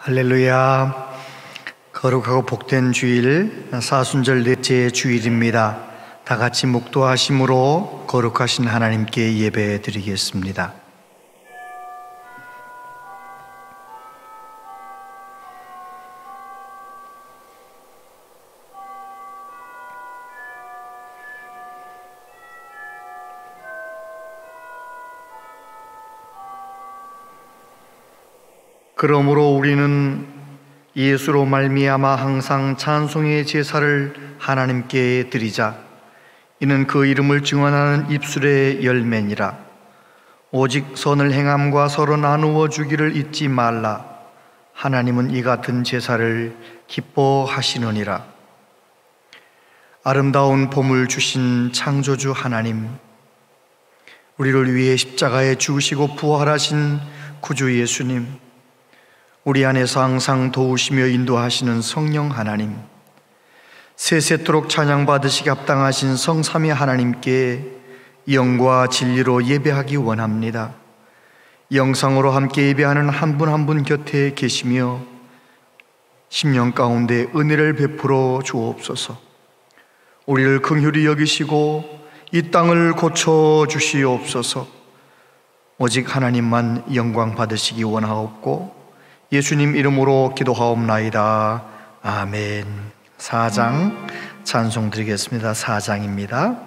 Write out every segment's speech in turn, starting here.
할렐루야. 거룩하고 복된 주일, 사순절 넷째 주일입니다. 다 같이 묵도하심으로 거룩하신 하나님께 예배 드리겠습니다. 그러므로 우리는 예수로 말미암아 항상 찬송의 제사를 하나님께 드리자. 이는 그 이름을 증언하는 입술의 열매니라. 오직 선을 행함과 서로 나누어 주기를 잊지 말라. 하나님은 이 같은 제사를 기뻐하시느니라. 아름다운 봄을 주신 창조주 하나님, 우리를 위해 십자가에 죽으시고 부활하신 구주 예수님, 우리 안에서 항상 도우시며 인도하시는 성령 하나님, 세세토록 찬양받으시기 합당하신 성삼위 하나님께 영과 진리로 예배하기 원합니다. 영상으로 함께 예배하는 한 분 한 분 곁에 계시며 심령 가운데 은혜를 베풀어 주옵소서. 우리를 긍휼히 여기시고 이 땅을 고쳐 주시옵소서. 오직 하나님만 영광 받으시기 원하옵고 예수님 이름으로 기도하옵나이다. 아멘. 4장 찬송 드리겠습니다. 4장입니다.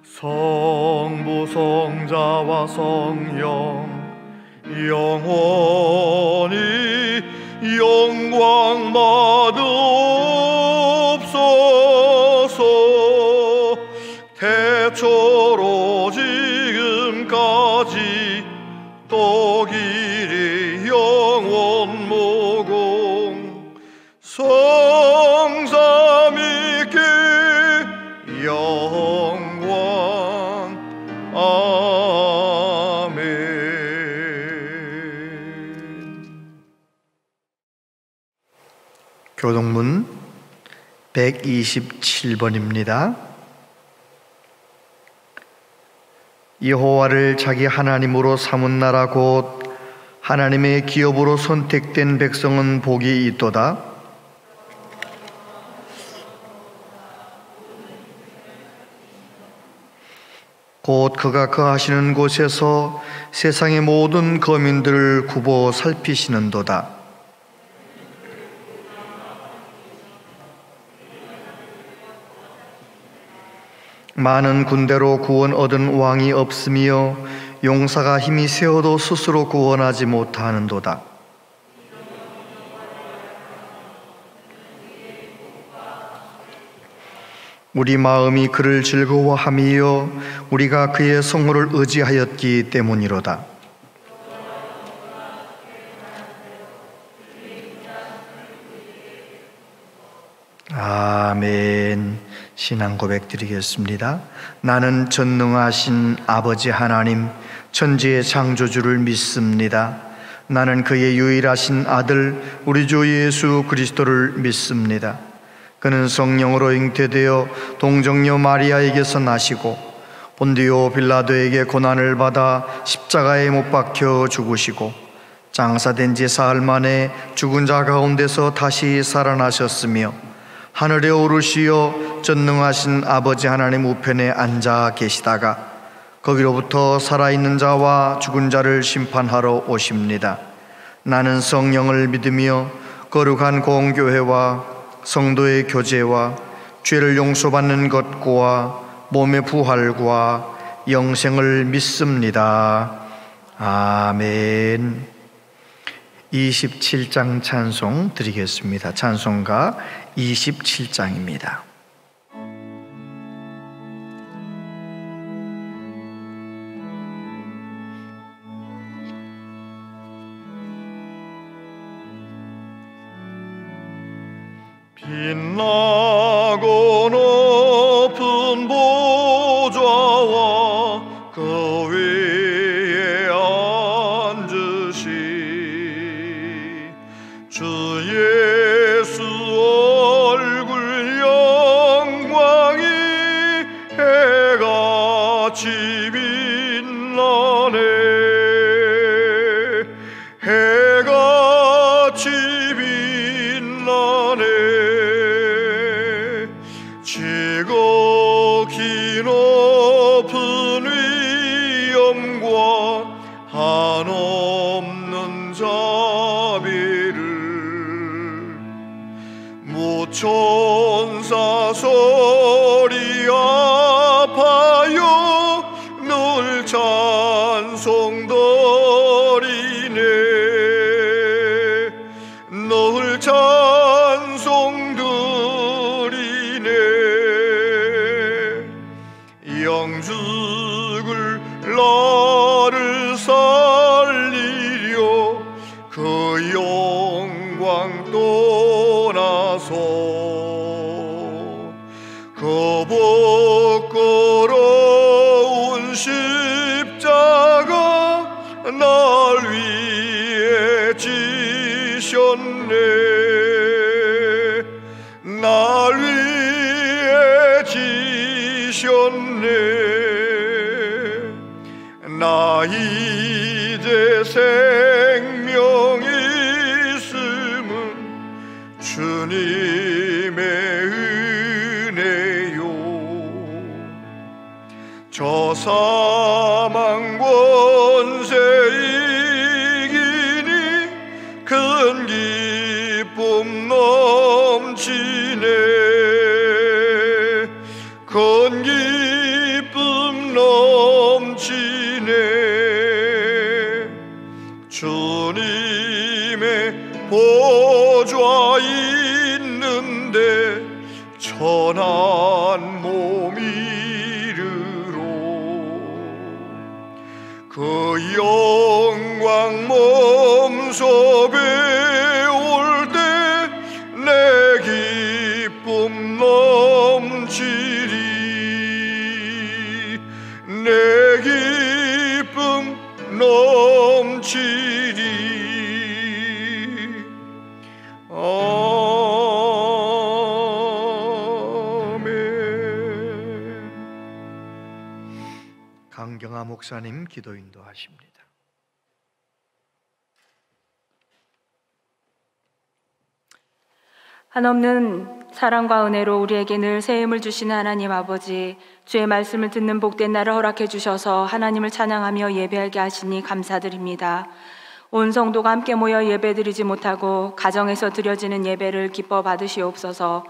성부 성자와 성령 영원히 영광 받으옵소서. 태초로 지금까지 또길이 영원 무궁 성삼위께 영광. 아멘. 교동문 127번입니다. 여호와를 자기 하나님으로 삼은 나라 곧 하나님의 기업으로 선택된 백성은 복이 있도다. 곧 그가 거하시는 곳에서 세상의 모든 거민들을 굽어 살피시는도다. 많은 군대로 구원 얻은 왕이 없으며 용사가 힘이 세어도 스스로 구원하지 못하는도다. 우리 마음이 그를 즐거워하며 우리가 그의 성호를 의지하였기 때문이로다. 아멘. 신앙 고백 드리겠습니다. 나는 전능하신 아버지 하나님, 천지의 창조주를 믿습니다. 나는 그의 유일하신 아들 우리 주 예수 그리스도를 믿습니다. 그는 성령으로 잉태되어 동정녀 마리아에게서 나시고 본디오 빌라도에게 고난을 받아 십자가에 못 박혀 죽으시고 장사된 지 사흘 만에 죽은 자 가운데서 다시 살아나셨으며 하늘에 오르시어 전능하신 아버지 하나님 우편에 앉아 계시다가 거기로부터 살아있는 자와 죽은 자를 심판하러 오십니다. 나는 성령을 믿으며 거룩한 공교회와 성도의 교제와 죄를 용서받는 것과 몸의 부활과 영생을 믿습니다. 아멘. 27장 찬송 드리겠습니다. 찬송가 27장입니다. 빛나고 높은 보좌와 그 위에 앉으신 주 예수 얼굴 영광이 해같이 빛나네. 해같이 빛나네. 지극히 높은 위엄과 한없는 자비를 무천사 소리 아파요 늘 찬송드리네. 늘 찬송드리네. 영죽을 나를 살리려 그 영광 떠나서 그 부끄러운 십자가 날 위해 지셨네. 날 위해 지셨네. 나 이제 생명 있음은 주님의 은혜요. 저 사망 권세 이기니 큰 기쁨 넘치네. 큰 기쁨 넘치네. 주님의 보좌 있는데 천한 몸 이르러 그 영광 몸소 배울 때 내 기쁨 넘치리. 내 기쁨 넘치리. 아멘. 강경하 목사님 기도 인도하십니다. 한없는 사랑과 은혜로 우리에게 늘 새 힘을 주시는 하나님 아버지, 주의 말씀을 듣는 복된 날을 허락해 주셔서 하나님을 찬양하며 예배하게 하시니 감사드립니다. 온 성도가 함께 모여 예배드리지 못하고 가정에서 드려지는 예배를 기뻐 받으시옵소서.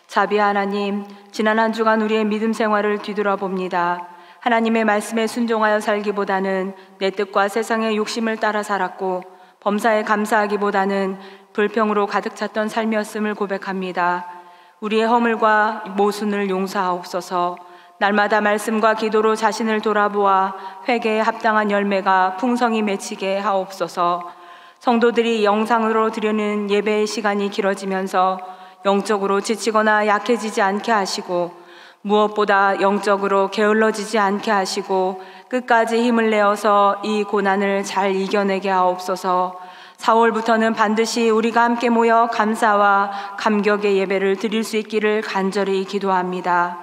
자비 하나님, 지난 한 주간 우리의 믿음 생활을 뒤돌아봅니다. 하나님의 말씀에 순종하여 살기보다는 내 뜻과 세상의 욕심을 따라 살았고 범사에 감사하기보다는 불평으로 가득 찼던 삶이었음을 고백합니다. 우리의 허물과 모순을 용서하옵소서. 날마다 말씀과 기도로 자신을 돌아보아 회개에 합당한 열매가 풍성히 맺히게 하옵소서. 성도들이 영상으로 드리는 예배의 시간이 길어지면서 영적으로 지치거나 약해지지 않게 하시고 무엇보다 영적으로 게을러지지 않게 하시고 끝까지 힘을 내어서 이 고난을 잘 이겨내게 하옵소서. 4월부터는 반드시 우리가 함께 모여 감사와 감격의 예배를 드릴 수 있기를 간절히 기도합니다.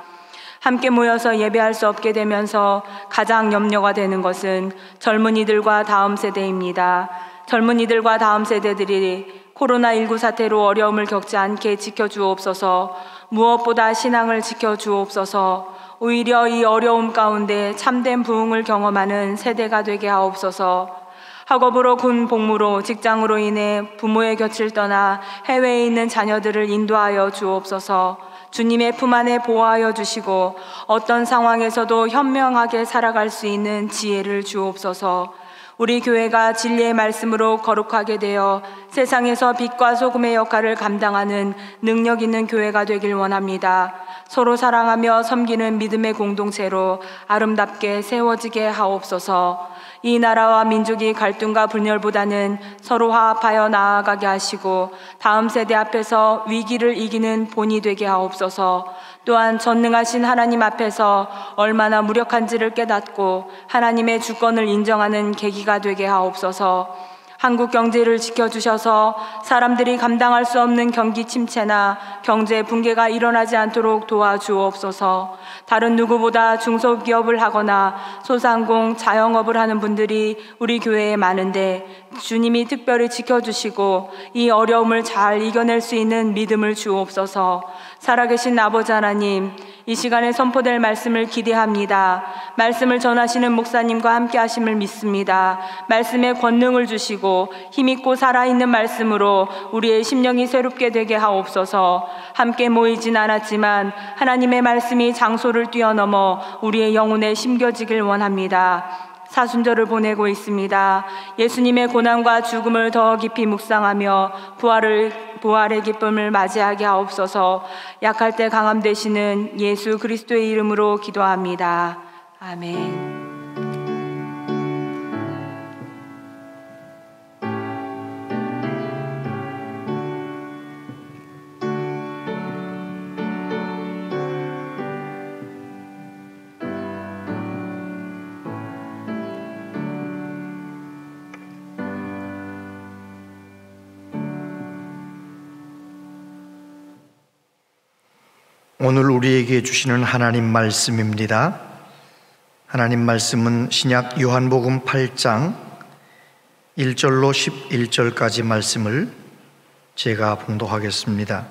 함께 모여서 예배할 수 없게 되면서 가장 염려가 되는 것은 젊은이들과 다음 세대입니다. 젊은이들과 다음 세대들이 코로나19 사태로 어려움을 겪지 않게 지켜주옵소서. 무엇보다 신앙을 지켜주옵소서. 오히려 이 어려움 가운데 참된 부흥을 경험하는 세대가 되게 하옵소서. 학업으로 군 복무로 직장으로 인해 부모의 곁을 떠나 해외에 있는 자녀들을 인도하여 주옵소서. 주님의 품 안에 보호하여 주시고 어떤 상황에서도 현명하게 살아갈 수 있는 지혜를 주옵소서. 우리 교회가 진리의 말씀으로 거룩하게 되어 세상에서 빛과 소금의 역할을 감당하는 능력 있는 교회가 되길 원합니다. 서로 사랑하며 섬기는 믿음의 공동체로 아름답게 세워지게 하옵소서. 이 나라와 민족이 갈등과 분열보다는 서로 화합하여 나아가게 하시고 다음 세대 앞에서 위기를 이기는 본이 되게 하옵소서. 또한 전능하신 하나님 앞에서 얼마나 무력한지를 깨닫고 하나님의 주권을 인정하는 계기가 되게 하옵소서. 한국 경제를 지켜주셔서 사람들이 감당할 수 없는 경기 침체나 경제 붕괴가 일어나지 않도록 도와주옵소서. 다른 누구보다 중소기업을 하거나 소상공, 자영업을 하는 분들이 우리 교회에 많은데 주님이 특별히 지켜주시고 이 어려움을 잘 이겨낼 수 있는 믿음을 주옵소서. 살아계신 아버지 하나님, 이 시간에 선포될 말씀을 기대합니다. 말씀을 전하시는 목사님과 함께 하심을 믿습니다. 말씀에 권능을 주시고 힘있고 살아있는 말씀으로 우리의 심령이 새롭게 되게 하옵소서. 함께 모이진 않았지만 하나님의 말씀이 장소를 뛰어넘어 우리의 영혼에 심겨지길 원합니다. 사순절을 보내고 있습니다. 예수님의 고난과 죽음을 더 깊이 묵상하며 부활의 기쁨을 맞이하게 하옵소서. 약할 때 강함 되시는 예수 그리스도의 이름으로 기도합니다. 아멘. 오늘 우리에게 주시는 하나님 말씀입니다. 하나님 말씀은 신약 요한복음 8장 1절로 11절까지 말씀을 제가 봉독하겠습니다.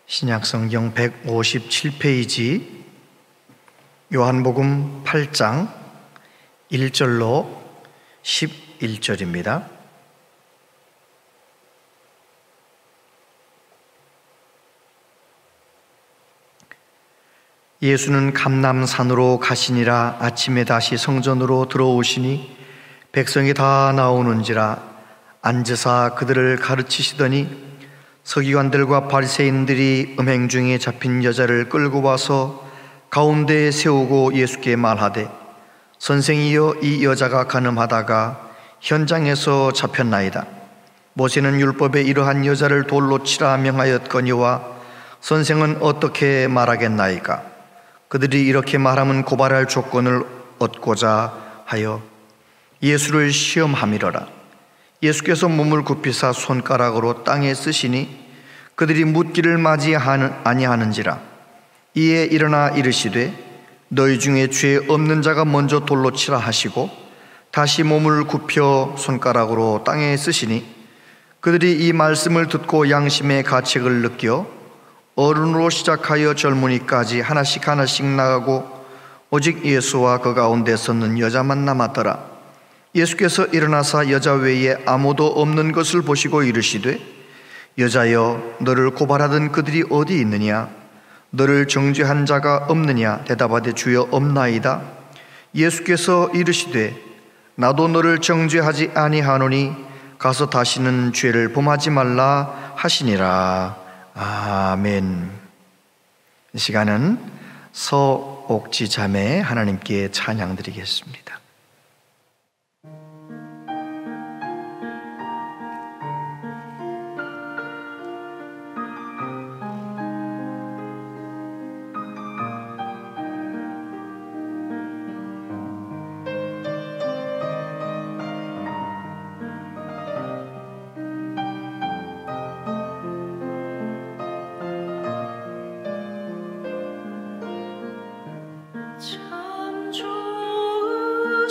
신약 성경 157페이지 요한복음 8장 1절로 11절입니다. 예수는 감람산으로 가시니라. 아침에 다시 성전으로 들어오시니 백성이 다 나오는지라. 앉으사 그들을 가르치시더니 서기관들과 바리새인들이 음행 중에 잡힌 여자를 끌고 와서 가운데에 세우고 예수께 말하되, 선생이여, 이 여자가 간음하다가 현장에서 잡혔나이다. 모세는 율법에 이러한 여자를 돌로 치라 명하였거니와 선생은 어떻게 말하겠나이까? 그들이 이렇게 말하면 고발할 조건을 얻고자 하여 예수를 시험함이러라. 예수께서 몸을 굽히사 손가락으로 땅에 쓰시니 그들이 묻기를 맞이 아니하는지라. 이에 일어나 이르시되, 너희 중에 죄 없는 자가 먼저 돌로 치라 하시고 다시 몸을 굽혀 손가락으로 땅에 쓰시니 그들이 이 말씀을 듣고 양심의 가책을 느껴 어른으로 시작하여 젊은이까지 하나씩 나가고 오직 예수와 그 가운데 섰는 여자만 남았더라. 예수께서 일어나사 여자 외에 아무도 없는 것을 보시고 이르시되, 여자여, 너를 고발하던 그들이 어디 있느냐? 너를 정죄한 자가 없느냐? 대답하되 주여, 없나이다. 예수께서 이르시되, 나도 너를 정죄하지 아니하노니 가서 다시는 죄를 범하지 말라 하시니라. 아멘. 이 시간은 서옥지 자매 하나님께 찬양 드리겠습니다. 참 좋은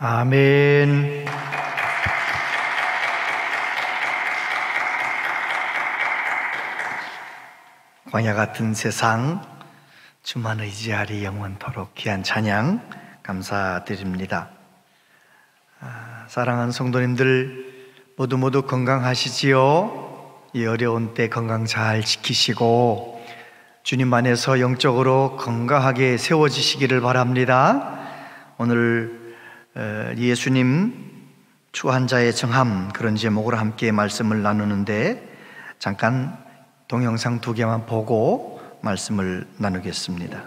아멘. 광야 같은 세상, 주만 의지하리 영원토록 귀한 찬양 감사드립니다. 사랑하는 성도님들 모두 건강하시지요? 이 어려운 때 건강 잘 지키시고 주님 안에서 영적으로 건강하게 세워지시기를 바랍니다. 오늘 예수님 추한자의 정함, 그런 제목으로 함께 말씀을 나누는데 잠깐 동영상 2개만 보고 말씀을 나누겠습니다.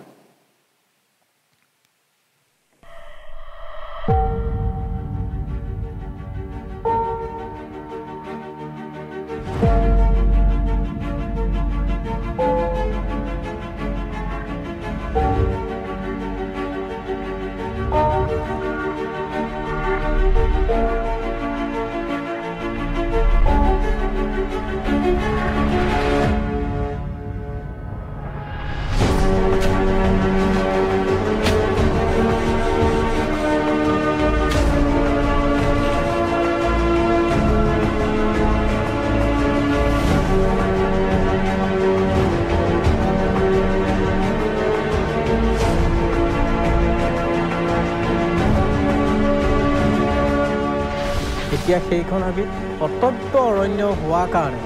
এতিয়া সেইখন হাবিত অত্যন্ত অৰণ্য হোৱাৰ কাৰণে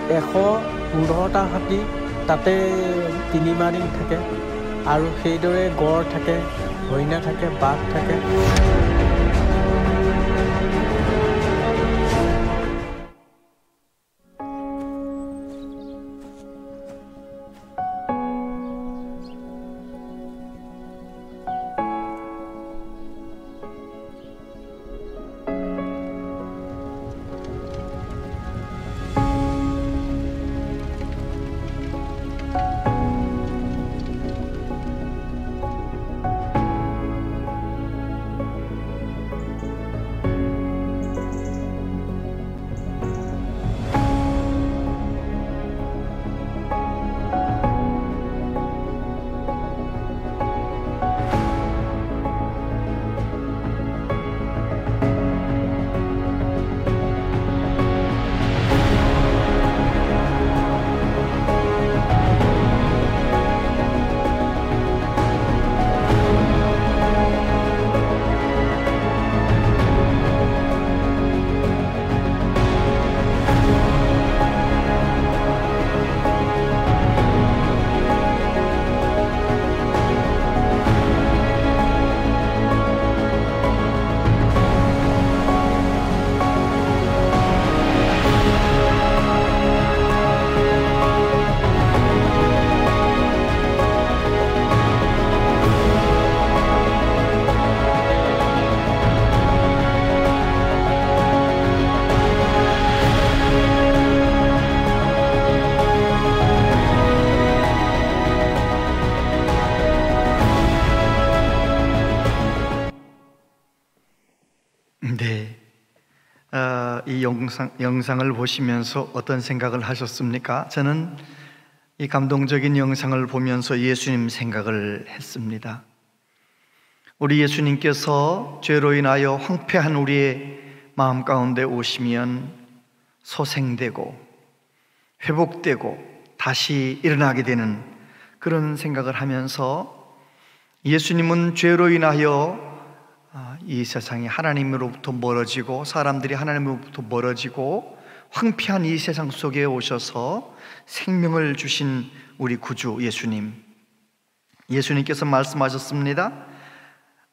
115টা হাতী তাতে 3 মাহ দিন থাকে আৰু সেইদৰে গড় থাকে, হৰিণা থাকে, বাঘ থাকে। 영상을 보시면서 어떤 생각을 하셨습니까? 저는 이 감동적인 영상을 보면서 예수님 생각을 했습니다. 우리 예수님께서 죄로 인하여 황폐한 우리의 마음 가운데 오시면 소생되고 회복되고 다시 일어나게 되는 그런 생각을 하면서, 예수님은 죄로 인하여 이 세상이 하나님으로부터 멀어지고 사람들이 하나님으로부터 멀어지고 황폐한 이 세상 속에 오셔서 생명을 주신 우리 구주 예수님, 예수님께서 말씀하셨습니다.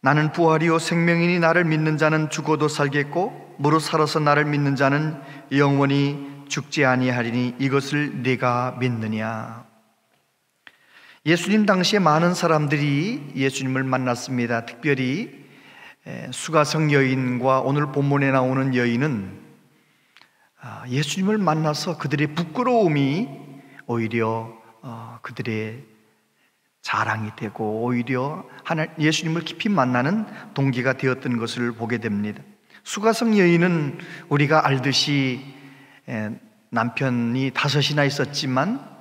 나는 부활이요 생명이니 나를 믿는 자는 죽어도 살겠고 무릇 살아서 나를 믿는 자는 영원히 죽지 아니하리니 이것을 네가 믿느냐. 예수님 당시에 많은 사람들이 예수님을 만났습니다. 특별히 수가성 여인과 오늘 본문에 나오는 여인은 예수님을 만나서 그들의 부끄러움이 오히려 그들의 자랑이 되고 오히려 예수님을 깊이 만나는 동기가 되었던 것을 보게 됩니다. 수가성 여인은 우리가 알듯이 남편이 5이나 있었지만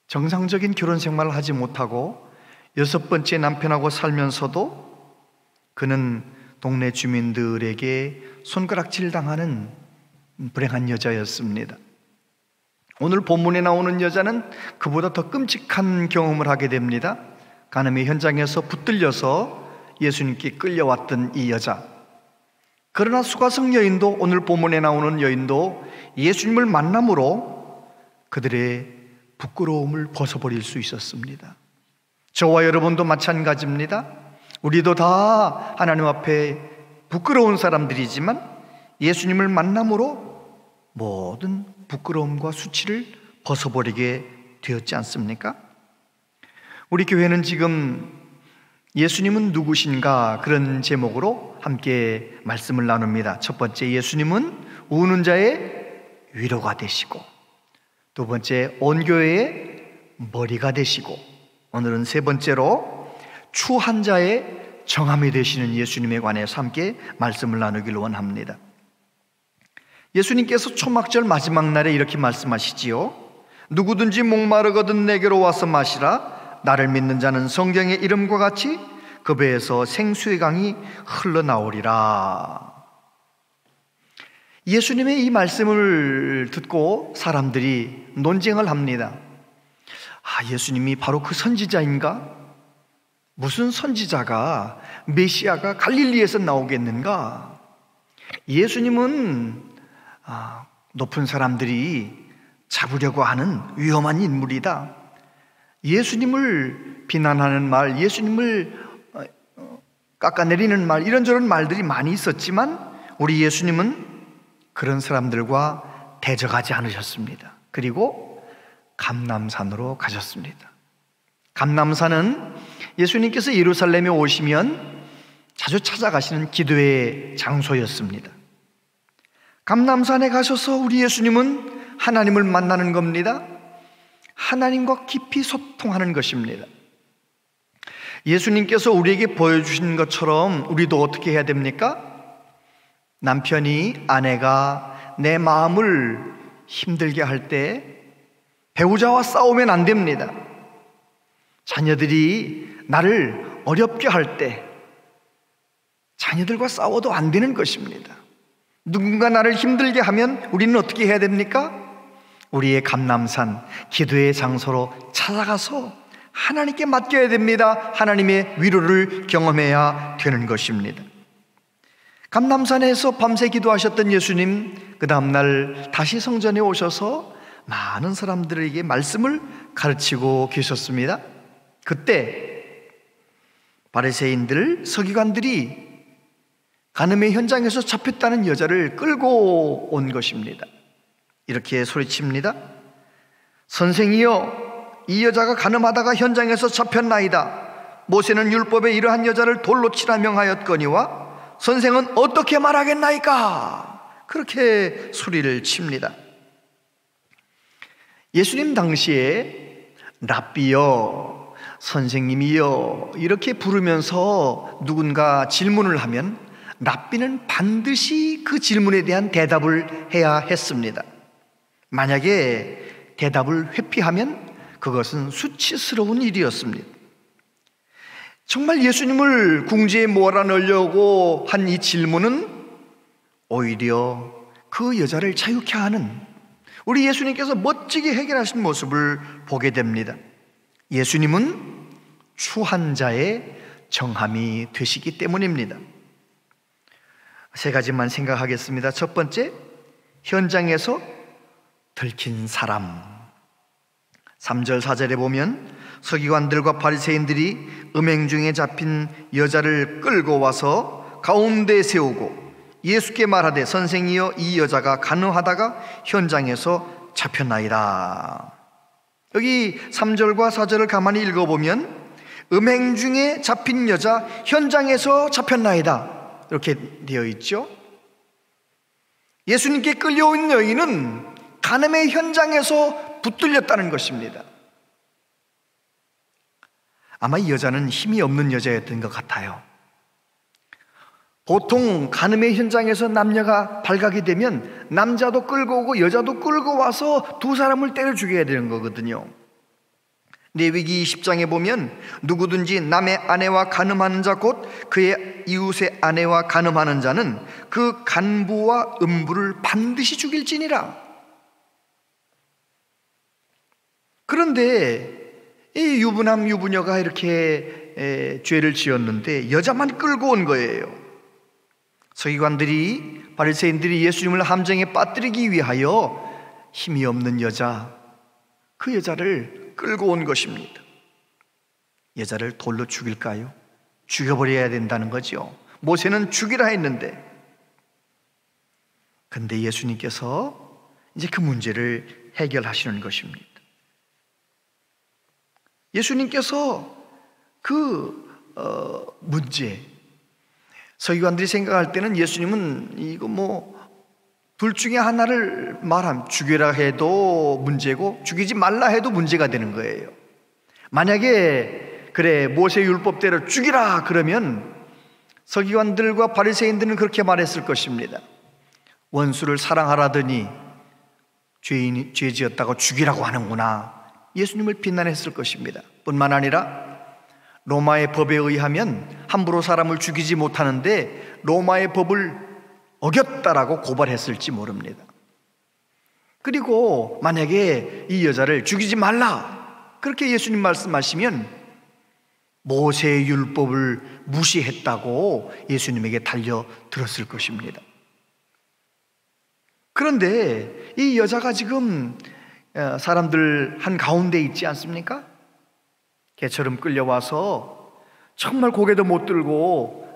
정상적인 결혼 생활을 하지 못하고 6번째 남편하고 살면서도 그는 동네 주민들에게 손가락질 당하는 불행한 여자였습니다. 오늘 본문에 나오는 여자는 그보다 더 끔찍한 경험을 하게 됩니다. 간음의 현장에서 붙들려서 예수님께 끌려왔던 이 여자. 그러나 수가성 여인도, 오늘 본문에 나오는 여인도 예수님을 만남으로 그들의 부끄러움을 벗어버릴 수 있었습니다. 저와 여러분도 마찬가지입니다. 우리도 다 하나님 앞에 부끄러운 사람들이지만 예수님을 만남으로 모든 부끄러움과 수치를 벗어버리게 되었지 않습니까? 우리 교회는 지금 예수님은 누구신가 그런 제목으로 함께 말씀을 나눕니다. 첫 번째, 예수님은 우는 자의 위로가 되시고, 두 번째, 온 교회의 머리가 되시고, 오늘은 세 번째로 추한 자의 정함이 되시는 예수님에 관해서 함께 말씀을 나누기를 원합니다. 예수님께서 초막절 마지막 날에 이렇게 말씀하시지요. 누구든지 목마르거든 내게로 와서 마시라. 나를 믿는 자는 성경의 이름과 같이 그 배에서 생수의 강이 흘러나오리라. 예수님의 이 말씀을 듣고 사람들이 논쟁을 합니다. 예수님이 바로 그 선지자인가? 무슨 선지자가, 메시아가 갈릴리에서 나오겠는가? 예수님은 높은 사람들이 잡으려고 하는 위험한 인물이다. 예수님을 비난하는 말, 예수님을 깎아내리는 말, 이런저런 말들이 많이 있었지만 우리 예수님은 그런 사람들과 대적하지 않으셨습니다. 그리고 감람산으로 가셨습니다. 감람산은 예수님께서 예루살렘에 오시면 자주 찾아가시는 기도의 장소였습니다. 감람산에 가셔서 우리 예수님은 하나님을 만나는 겁니다. 하나님과 깊이 소통하는 것입니다. 예수님께서 우리에게 보여주신 것처럼 우리도 어떻게 해야 됩니까? 남편이, 아내가 내 마음을 힘들게 할 때 배우자와 싸우면 안 됩니다. 자녀들이 나를 어렵게 할 때 자녀들과 싸워도 안 되는 것입니다. 누군가 나를 힘들게 하면 우리는 어떻게 해야 됩니까? 우리의 감람산, 기도의 장소로 찾아가서 하나님께 맡겨야 됩니다. 하나님의 위로를 경험해야 되는 것입니다. 감람산에서 밤새 기도하셨던 예수님, 그 다음날 다시 성전에 오셔서 많은 사람들에게 말씀을 가르치고 계셨습니다. 그때 바리새인들, 서기관들이 간음의 현장에서 잡혔다는 여자를 끌고 온 것입니다. 이렇게 소리칩니다. 선생이여, 이 여자가 간음하다가 현장에서 잡혔나이다. 모세는 율법에 이러한 여자를 돌로 치라 명하였거니와 선생은 어떻게 말하겠나이까? 그렇게 소리를 칩니다. 예수님 당시에 랍비여, 선생님이여 이렇게 부르면서 누군가 질문을 하면 랍비는 반드시 그 질문에 대한 대답을 해야 했습니다. 만약에 대답을 회피하면 그것은 수치스러운 일이었습니다. 정말 예수님을 궁지에 몰아넣으려고 한 이 질문은 오히려 그 여자를 자유케 하는, 우리 예수님께서 멋지게 해결하신 모습을 보게 됩니다. 예수님은 추한 자의 정함이 되시기 때문입니다. 세 가지만 생각하겠습니다. 첫 번째, 현장에서 들킨 사람. 3절 4절에 보면 서기관들과 바리새인들이 음행 중에 잡힌 여자를 끌고 와서 가운데에 세우고 예수께 말하되 선생이여 이 여자가 간음하다가 현장에서 잡혔나이다. 여기 3절과 4절을 가만히 읽어보면 음행 중에 잡힌 여자, 현장에서 잡혔나이다, 이렇게 되어 있죠. 예수님께 끌려온 여인은 간음의 현장에서 붙들렸다는 것입니다. 아마 이 여자는 힘이 없는 여자였던 것 같아요. 보통 간음의 현장에서 남녀가 발각이 되면 남자도 끌고 오고 여자도 끌고 와서 두 사람을 때려 죽여야 되는 거거든요. 레위기 10장에 보면 누구든지 남의 아내와 간음하는 자 곧 그의 이웃의 아내와 간음하는 자는 그 간부와 음부를 반드시 죽일지니라. 그런데 이 유부남 유부녀가 이렇게 죄를 지었는데 여자만 끌고 온 거예요. 서기관들이, 바리새인들이 예수님을 함정에 빠뜨리기 위하여 힘이 없는 여자, 그 여자를 끌고 온 것입니다. 여자를 돌로 죽일까요? 죽여버려야 된다는 거죠. 모세는 죽이라 했는데, 근데 예수님께서 이제 그 문제를 해결하시는 것입니다. 예수님께서 그 문제, 서기관들이 생각할 때는 예수님은 이거 둘 중에 하나를 말하면 죽여라 해도 문제고 죽이지 말라 해도 문제가 되는 거예요. 만약에 그래 모세 율법대로 죽이라 그러면 서기관들과 바리새인들은 그렇게 말했을 것입니다. 원수를 사랑하라더니 죄 지었다고 죽이라고 하는구나, 예수님을 비난했을 것입니다. 뿐만 아니라 로마의 법에 의하면 함부로 사람을 죽이지 못하는데 로마의 법을 어겼다라고 고발했을지 모릅니다. 그리고 만약에 이 여자를 죽이지 말라 그렇게 예수님 말씀하시면 모세의 율법을 무시했다고 예수님에게 달려들었을 것입니다. 그런데 이 여자가 지금 사람들 한가운데 있지 않습니까? 개처럼 끌려와서 정말 고개도 못 들고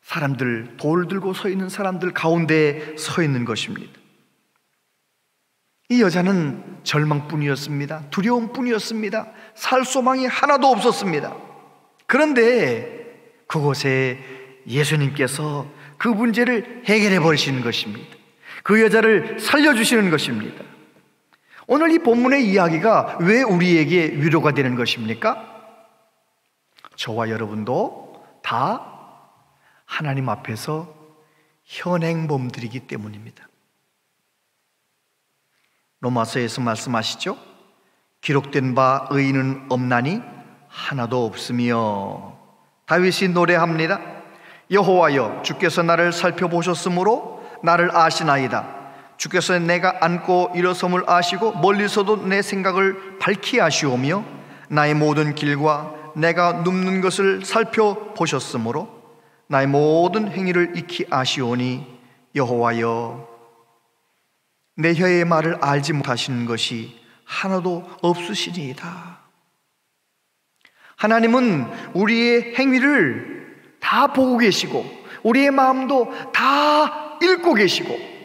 사람들, 돌 들고 서 있는 사람들 가운데 서 있는 것입니다. 이 여자는 절망뿐이었습니다. 두려움뿐이었습니다. 살 소망이 하나도 없었습니다. 그런데 그곳에 예수님께서 그 문제를 해결해 버리시는 것입니다. 그 여자를 살려주시는 것입니다. 오늘 이 본문의 이야기가 왜 우리에게 위로가 되는 것입니까? 저와 여러분도 다 하나님 앞에서 현행범들이기 때문입니다. 로마서에서 말씀하시죠. 기록된 바 의인은 없나니 하나도 없으며, 다윗이 노래합니다. 여호와여 주께서 나를 살펴보셨으므로 나를 아시나이다. 주께서 내가 앉고 일어섬을 아시고 멀리서도 내 생각을 밝히 아시오며 나의 모든 길과 내가 눕는 것을 살펴보셨으므로 나의 모든 행위를 익히 아시오니 여호와여 내 혀의 말을 알지 못하시는 것이 하나도 없으시니이다. 하나님은 우리의 행위를 다 보고 계시고 우리의 마음도 다 읽고 계시고,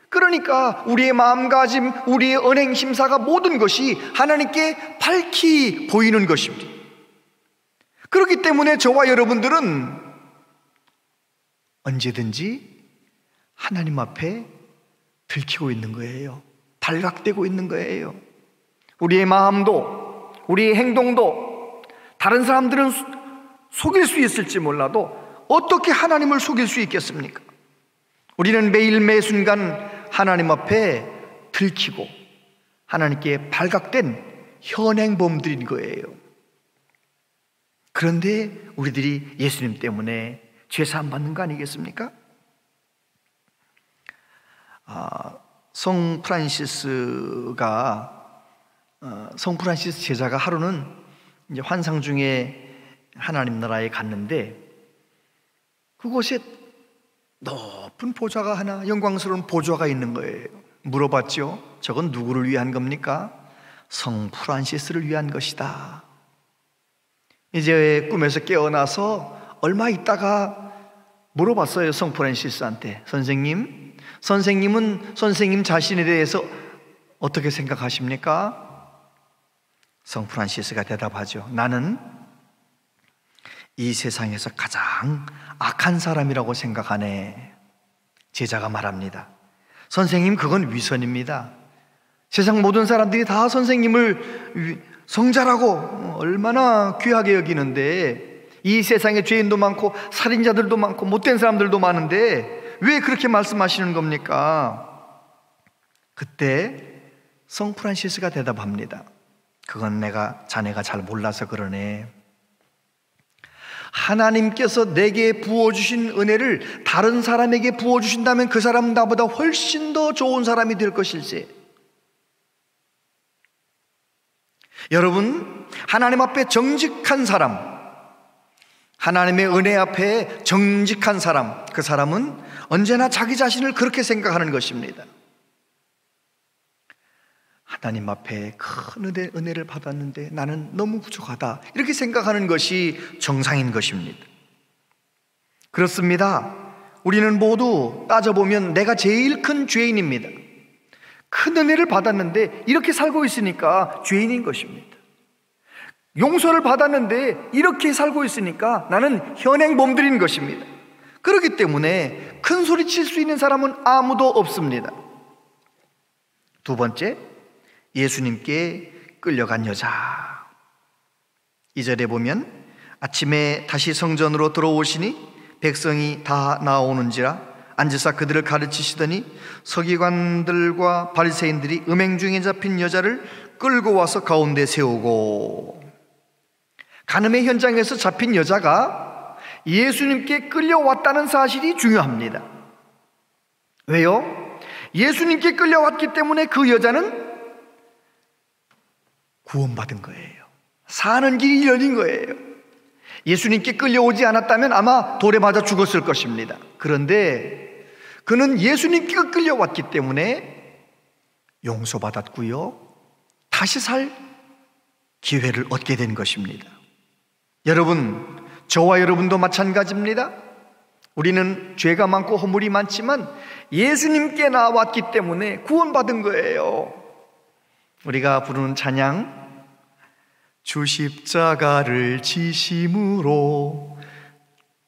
그러니까 우리의 마음가짐, 우리의 언행심사가 모든 것이 하나님께 밝히 보이는 것입니다. 그렇기 때문에 저와 여러분들은 언제든지 하나님 앞에 들키고 있는 거예요. 발각되고 있는 거예요. 우리의 마음도 우리의 행동도 다른 사람들은 속일 수 있을지 몰라도 어떻게 하나님을 속일 수 있겠습니까? 우리는 매일 매 순간 하나님 앞에 들키고 하나님께 발각된 현행범들인 거예요. 그런데 우리들이 예수님 때문에 죄사함 받는 거 아니겠습니까? 성 프란시스 제자가 하루는 이제 환상 중에 하나님 나라에 갔는데 그곳에 높은 보좌가 하나, 영광스러운 보좌가 있는 거예요. 물어봤죠. 저건 누구를 위한 겁니까? 성 프란시스를 위한 것이다. 이제 꿈에서 깨어나서 얼마 있다가 물어봤어요. 성 프란시스한테. 선생님은 선생님 자신에 대해서 어떻게 생각하십니까? 성 프란시스가 대답하죠. 나는 이 세상에서 가장 악한 사람이라고 생각하네. 제자가 말합니다. 선생님, 그건 위선입니다. 세상 모든 사람들이 다 선생님을 성자라고 얼마나 귀하게 여기는데, 이 세상에 죄인도 많고 살인자들도 많고 못된 사람들도 많은데 왜 그렇게 말씀하시는 겁니까? 그때 성 프란시스가 대답합니다. 그건 자네가 잘 몰라서 그러네. 하나님께서 내게 부어주신 은혜를 다른 사람에게 부어주신다면 그 사람은 나보다 훨씬 더 좋은 사람이 될 것일세. 여러분, 하나님 앞에 정직한 사람, 하나님의 은혜 앞에 정직한 사람, 그 사람은 언제나 자기 자신을 그렇게 생각하는 것입니다. 하나님 앞에 큰 은혜를 받았는데 나는 너무 부족하다, 이렇게 생각하는 것이 정상인 것입니다. 그렇습니다. 우리는 모두 따져보면 내가 제일 큰 죄인입니다. 큰 은혜를 받았는데 이렇게 살고 있으니까 죄인인 것입니다. 용서를 받았는데 이렇게 살고 있으니까 나는 현행범들인 것입니다. 그렇기 때문에 큰 소리 칠 수 있는 사람은 아무도 없습니다. 두 번째, 예수님께 끌려간 여자. 2절에 보면 아침에 다시 성전으로 들어오시니 백성이 다 나오는지라 앉으사 그들을 가르치시더니 서기관들과 바리새인들이 음행 중에 잡힌 여자를 끌고 와서 가운데 세우고. 간음의 현장에서 잡힌 여자가 예수님께 끌려왔다는 사실이 중요합니다. 왜요? 예수님께 끌려왔기 때문에 그 여자는 구원받은 거예요. 사는 길이 열린 거예요. 예수님께 끌려오지 않았다면 아마 돌에 맞아 죽었을 것입니다. 그런데 그는 예수님께 끌려왔기 때문에 용서받았고요, 다시 살 기회를 얻게 된 것입니다. 여러분, 저와 여러분도 마찬가지입니다. 우리는 죄가 많고 허물이 많지만 예수님께 나왔기 때문에 구원받은 거예요. 우리가 부르는 찬양, 주 십자가를 지심으로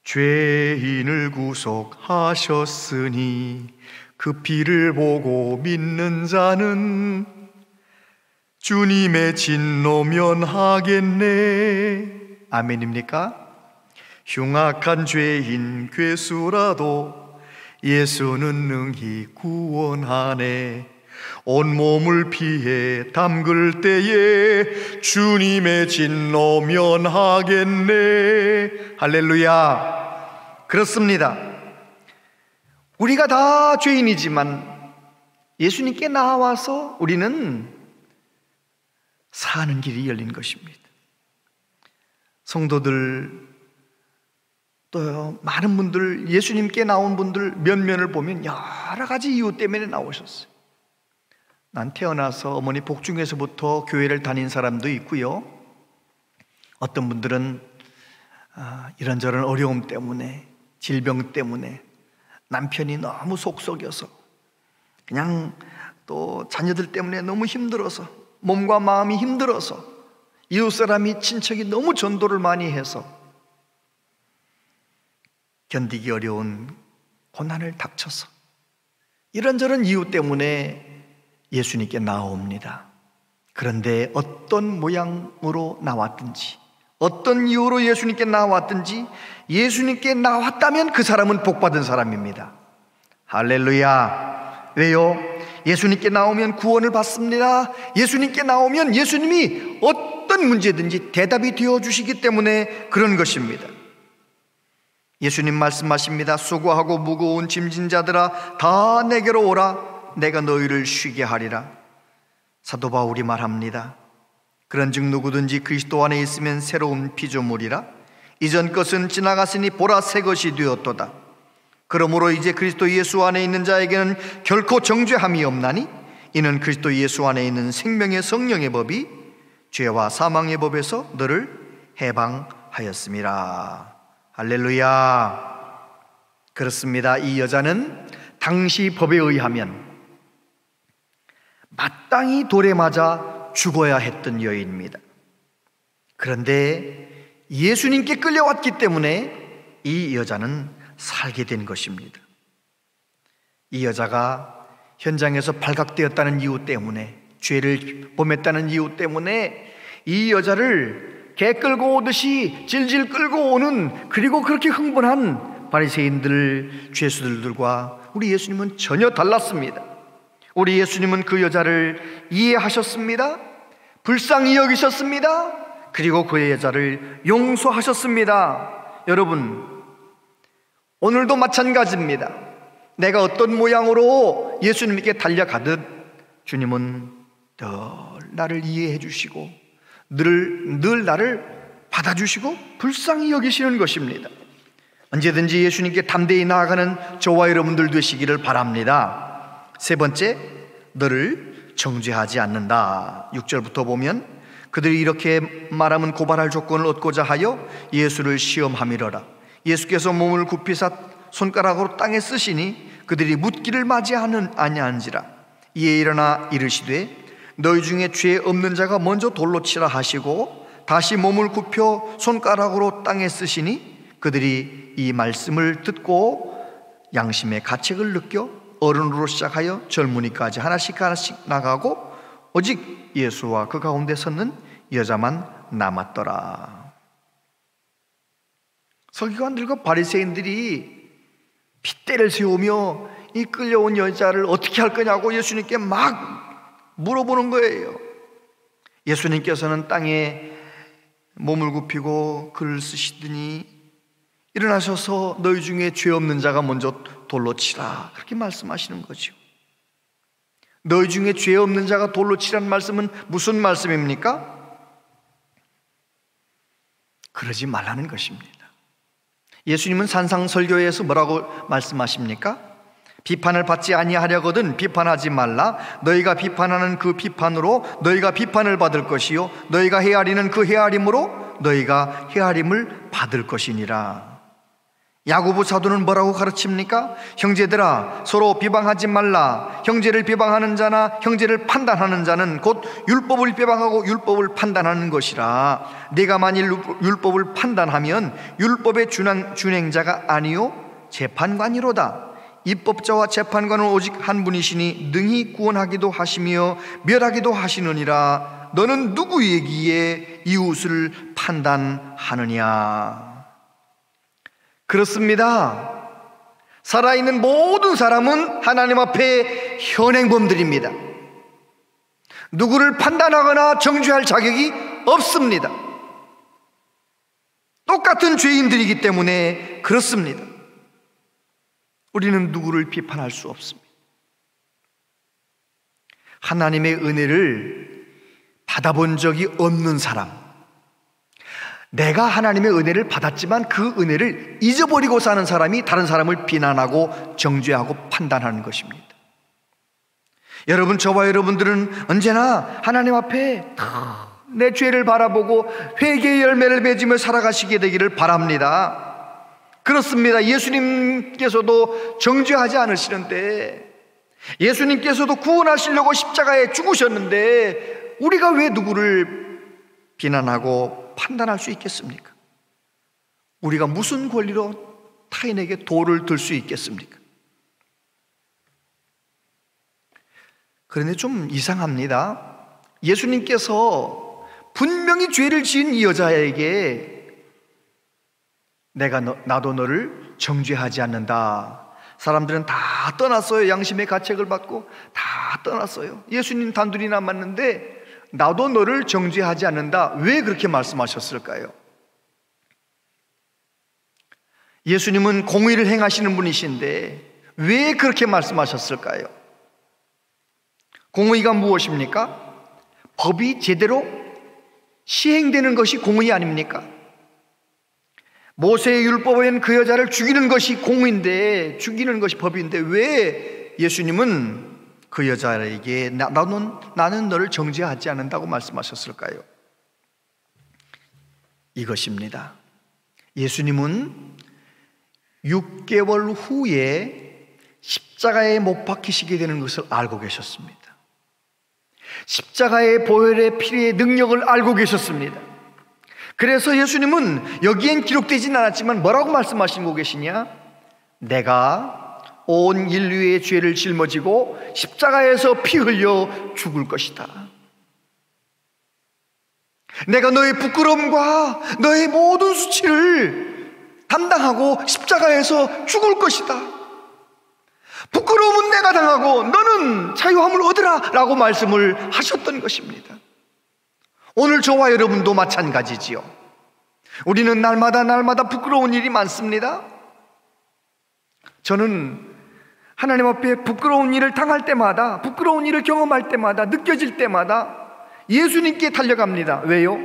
죄인을 구속하셨으니 그 피를 보고 믿는 자는 주님의 진노 면하겠네. 아멘입니까? 흉악한 죄인 괴수라도 예수는 능히 구원하네. 온몸을 피해 담글 때에 주님의 진노 면하겠네. 할렐루야. 그렇습니다. 우리가 다 죄인이지만 예수님께 나와서 우리는 사는 길이 열린 것입니다. 성도들, 또 많은 분들, 예수님께 나온 분들 면면을 보면 여러 가지 이유 때문에 나오셨어요. 난 태어나서 어머니 복중에서부터 교회를 다닌 사람도 있고요, 어떤 분들은 이런저런 어려움 때문에, 질병 때문에 남편이 너무 속썩여서, 그냥 또 자녀들 때문에 너무 힘들어서, 몸과 마음이 힘들어서, 이웃사람이 친척이 너무 전도를 많이 해서 견디기 어려운 고난을 닥쳐서 이런저런 이유 때문에 예수님께 나옵니다. 그런데 어떤 모양으로 나왔든지, 어떤 이유로 예수님께 나왔든지, 예수님께 나왔다면 그 사람은 복받은 사람입니다. 할렐루야. 왜요? 예수님께 나오면 구원을 받습니다. 예수님께 나오면 예수님이 어떤 문제든지 대답이 되어주시기 때문에 그런 것입니다. 예수님 말씀하십니다. 수고하고 무거운 짐진 자들아 다 내게로 오라. 내가 너희를 쉬게 하리라. 사도 바울이 말합니다. 그런즉 누구든지 그리스도 안에 있으면 새로운 피조물이라. 이전 것은 지나갔으니 보라 새 것이 되었도다. 그러므로 이제 그리스도 예수 안에 있는 자에게는 결코 정죄함이 없나니 이는 그리스도 예수 안에 있는 생명의 성령의 법이 죄와 사망의 법에서 너를 해방하였음이라. 할렐루야. 그렇습니다. 이 여자는 당시 법에 의하면 마땅히 돌에 맞아 죽어야 했던 여인입니다. 그런데 예수님께 끌려왔기 때문에 이 여자는 살게 된 것입니다. 이 여자가 현장에서 발각되었다는 이유 때문에, 죄를 범했다는 이유 때문에 이 여자를 개 끌고 오듯이 질질 끌고 오는, 그리고 그렇게 흥분한 바리새인들, 죄수들과 우리 예수님은 전혀 달랐습니다. 우리 예수님은 그 여자를 이해하셨습니다. 불쌍히 여기셨습니다. 그리고 그 여자를 용서하셨습니다. 여러분, 오늘도 마찬가지입니다. 내가 어떤 모양으로 예수님께 달려가듯 주님은 늘 나를 이해해 주시고 늘 나를 받아주시고 불쌍히 여기시는 것입니다. 언제든지 예수님께 담대히 나아가는 저와 여러분들 되시기를 바랍니다. 세 번째, 너를 정죄하지 않는다. 6절부터 보면 그들이 이렇게 말하면 고발할 조건을 얻고자 하여 예수를 시험함이러라. 예수께서 몸을 굽히사 손가락으로 땅에 쓰시니 그들이 묻기를 아니한지라. 이에 일어나 이르시되 너희 중에 죄 없는 자가 먼저 돌로 치라 하시고 다시 몸을 굽혀 손가락으로 땅에 쓰시니 그들이 이 말씀을 듣고 양심의 가책을 느껴 어른으로 시작하여 젊은이까지 하나씩 나가고 오직 예수와 그 가운데 섰는 여자만 남았더라. 서기관들과 바리새인들이 핏대를 세우며 이 끌려온 여자를 어떻게 할 거냐고 예수님께 막 물어보는 거예요. 예수님께서는 땅에 몸을 굽히고 글을 쓰시더니 일어나셔서 너희 중에 죄 없는 자가 먼저 돌로 치라, 그렇게 말씀하시는 거죠. 너희 중에 죄 없는 자가 돌로 치라는 말씀은 무슨 말씀입니까? 그러지 말라는 것입니다. 예수님은 산상설교에서 뭐라고 말씀하십니까? 비판을 받지 아니하려거든 비판하지 말라. 너희가 비판하는 그 비판으로 너희가 비판을 받을 것이요 너희가 헤아리는 그 헤아림으로 너희가 헤아림을 받을 것이니라. 야고보 사도는 뭐라고 가르칩니까? 형제들아 서로 비방하지 말라. 형제를 비방하는 자나 형제를 판단하는 자는 곧 율법을 비방하고 율법을 판단하는 것이라. 네가 만일 율법을 판단하면 율법의 준행자가 아니요 재판관이로다. 입법자와 재판관은 오직 한 분이시니 능히 구원하기도 하시며 멸하기도 하시느니라. 너는 누구이기에 이웃을 판단하느냐? 그렇습니다. 살아있는 모든 사람은 하나님 앞에 현행범들입니다. 누구를 판단하거나 정죄할 자격이 없습니다. 똑같은 죄인들이기 때문에 그렇습니다. 우리는 누구를 비판할 수 없습니다. 하나님의 은혜를 받아본 적이 없는 사람, 내가 하나님의 은혜를 받았지만 그 은혜를 잊어버리고 사는 사람이 다른 사람을 비난하고 정죄하고 판단하는 것입니다. 여러분, 저와 여러분들은 언제나 하나님 앞에 내 죄를 바라보고 회개의 열매를 맺으며 살아가시게 되기를 바랍니다. 그렇습니다. 예수님께서도 정죄하지 않으시는데, 예수님께서도 구원하시려고 십자가에 죽으셨는데 우리가 왜 누구를 비난하고 판단할 수 있겠습니까? 우리가 무슨 권리로 타인에게 돌을 들 수 있겠습니까? 그런데 좀 이상합니다. 예수님께서 분명히 죄를 지은 이 여자에게 나도 너를 정죄하지 않는다, 사람들은 다 떠났어요. 양심의 가책을 받고 다 떠났어요. 예수님 단둘이 남았는데 나도 너를 정죄하지 않는다. 왜 그렇게 말씀하셨을까요? 예수님은 공의를 행하시는 분이신데 왜 그렇게 말씀하셨을까요? 공의가 무엇입니까? 법이 제대로 시행되는 것이 공의 아닙니까? 모세의 율법에는 그 여자를 죽이는 것이 공의인데, 죽이는 것이 법인데 왜 예수님은 그 여자에게 나는 너를 정죄하지 않는다고 말씀하셨을까요? 이것입니다. 예수님은 6개월 후에 십자가에 못 박히시게 되는 것을 알고 계셨습니다. 십자가의 보혈의 피의 능력을 알고 계셨습니다. 그래서 예수님은 여기엔 기록되진 않았지만 뭐라고 말씀하시고 계시냐? 내가 온 인류의 죄를 짊어지고 십자가에서 피 흘려 죽을 것이다. 내가 너의 부끄러움과 너의 모든 수치를 담당하고 십자가에서 죽을 것이다. 부끄러움은 내가 당하고 너는 자유함을 얻으라 라고 말씀을 하셨던 것입니다. 오늘 저와 여러분도 마찬가지지요. 우리는 날마다 부끄러운 일이 많습니다. 저는 하나님 앞에 부끄러운 일을 당할 때마다, 부끄러운 일을 경험할 때마다, 느껴질 때마다 예수님께 달려갑니다. 왜요?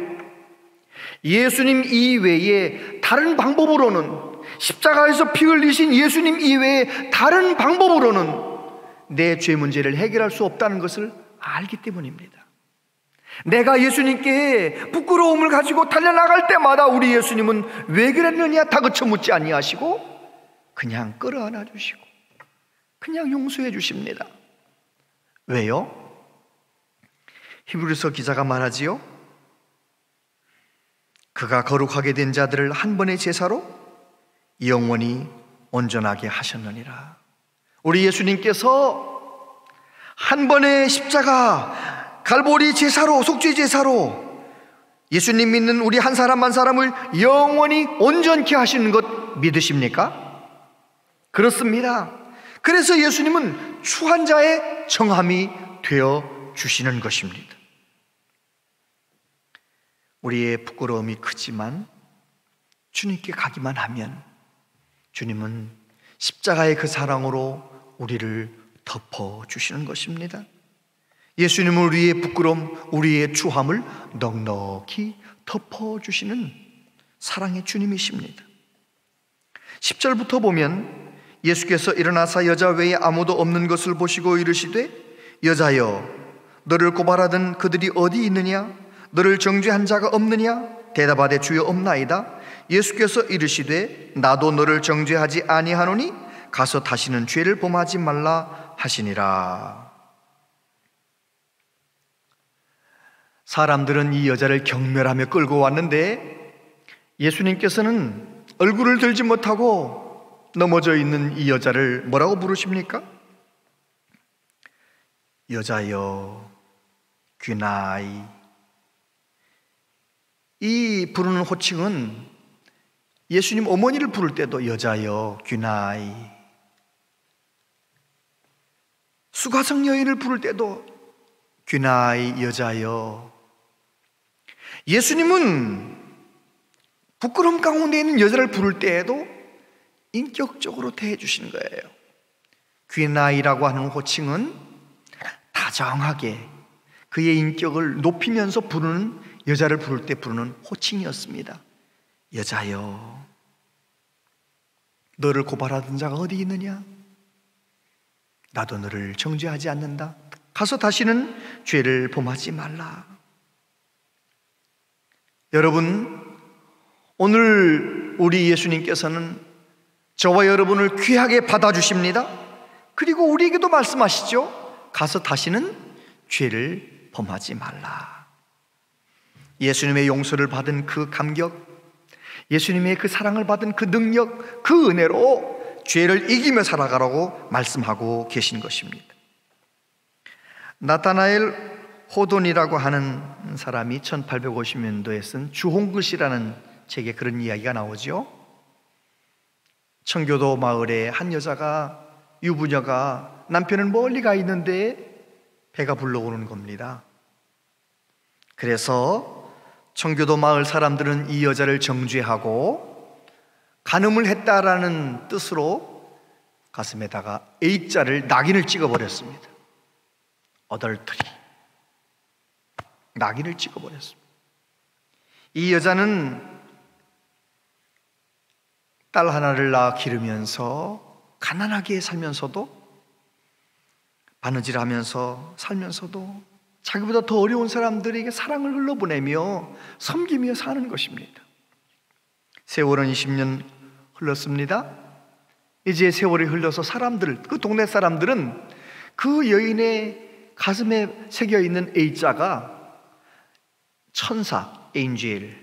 예수님 이외에 다른 방법으로는, 십자가에서 피 흘리신 예수님 이외에 다른 방법으로는 내 죄 문제를 해결할 수 없다는 것을 알기 때문입니다. 내가 예수님께 부끄러움을 가지고 달려나갈 때마다 우리 예수님은 왜 그랬느냐 다그쳐 묻지 아니하시고 그냥 끌어안아 주시고 그냥 용서해 주십니다. 왜요? 히브리서 기자가 말하지요, 그가 거룩하게 된 자들을 한 번의 제사로 영원히 온전하게 하셨느니라. 우리 예수님께서 한 번의 십자가 갈보리 제사로, 속죄 제사로 예수님 믿는 우리 한 사람 한 사람을 영원히 온전케 하시는 것 믿으십니까? 그렇습니다. 그래서 예수님은 추한 자의 정함이 되어 주시는 것입니다. 우리의 부끄러움이 크지만 주님께 가기만 하면 주님은 십자가의 그 사랑으로 우리를 덮어주시는 것입니다. 예수님은 우리의 부끄러움, 우리의 추함을 넉넉히 덮어주시는 사랑의 주님이십니다. 10절부터 보면 예수께서 일어나사 여자 외에 아무도 없는 것을 보시고 이르시되 여자여 너를 고발하던 그들이 어디 있느냐? 너를 정죄한 자가 없느냐? 대답하되 주여 없나이다. 예수께서 이르시되 나도 너를 정죄하지 아니하노니 가서 다시는 죄를 범하지 말라 하시니라. 사람들은 이 여자를 경멸하며 끌고 왔는데 예수님께서는 얼굴을 들지 못하고 넘어져 있는 이 여자를 뭐라고 부르십니까? 여자여 귀나이. 이 부르는 호칭은 예수님 어머니를 부를 때도 여자여 귀나이, 수가성 여인을 부를 때도 귀나이 여자여. 예수님은 부끄러움 가운데 있는 여자를 부를 때에도 인격적으로 대해 주시는 거예요. 귀나이라고 하는 호칭은 다정하게 그의 인격을 높이면서 부르는, 여자를 부를 때 부르는 호칭이었습니다. 여자여 너를 고발하던 자가 어디 있느냐? 나도 너를 정죄하지 않는다. 가서 다시는 죄를 범하지 말라. 여러분, 오늘 우리 예수님께서는 저와 여러분을 귀하게 받아주십니다. 그리고 우리에게도 말씀하시죠. 가서 다시는 죄를 범하지 말라. 예수님의 용서를 받은 그 감격, 예수님의 그 사랑을 받은 그 능력, 그 은혜로 죄를 이기며 살아가라고 말씀하고 계신 것입니다. 나타나엘 호돈이라고 하는 사람이 1850년도에 쓴 주홍글씨라는 책에 그런 이야기가 나오죠. 청교도 마을에 한 여자가, 유부녀가 남편은 멀리 가 있는데 배가 불러오는 겁니다. 그래서 청교도 마을 사람들은 이 여자를 정죄하고 간음을 했다라는 뜻으로 가슴에다가 A자를, 낙인을 찍어버렸습니다. 어덜터리, 낙인을 찍어버렸습니다. 이 여자는 딸 하나를 낳아 기르면서 가난하게 살면서도, 바느질하면서 살면서도 자기보다 더 어려운 사람들에게 사랑을 흘러보내며 섬기며 사는 것입니다. 세월은 20년 흘렀습니다. 이제 세월이 흘러서 사람들, 그 동네 사람들은 그 여인의 가슴에 새겨있는 A자가 천사, 엔젤,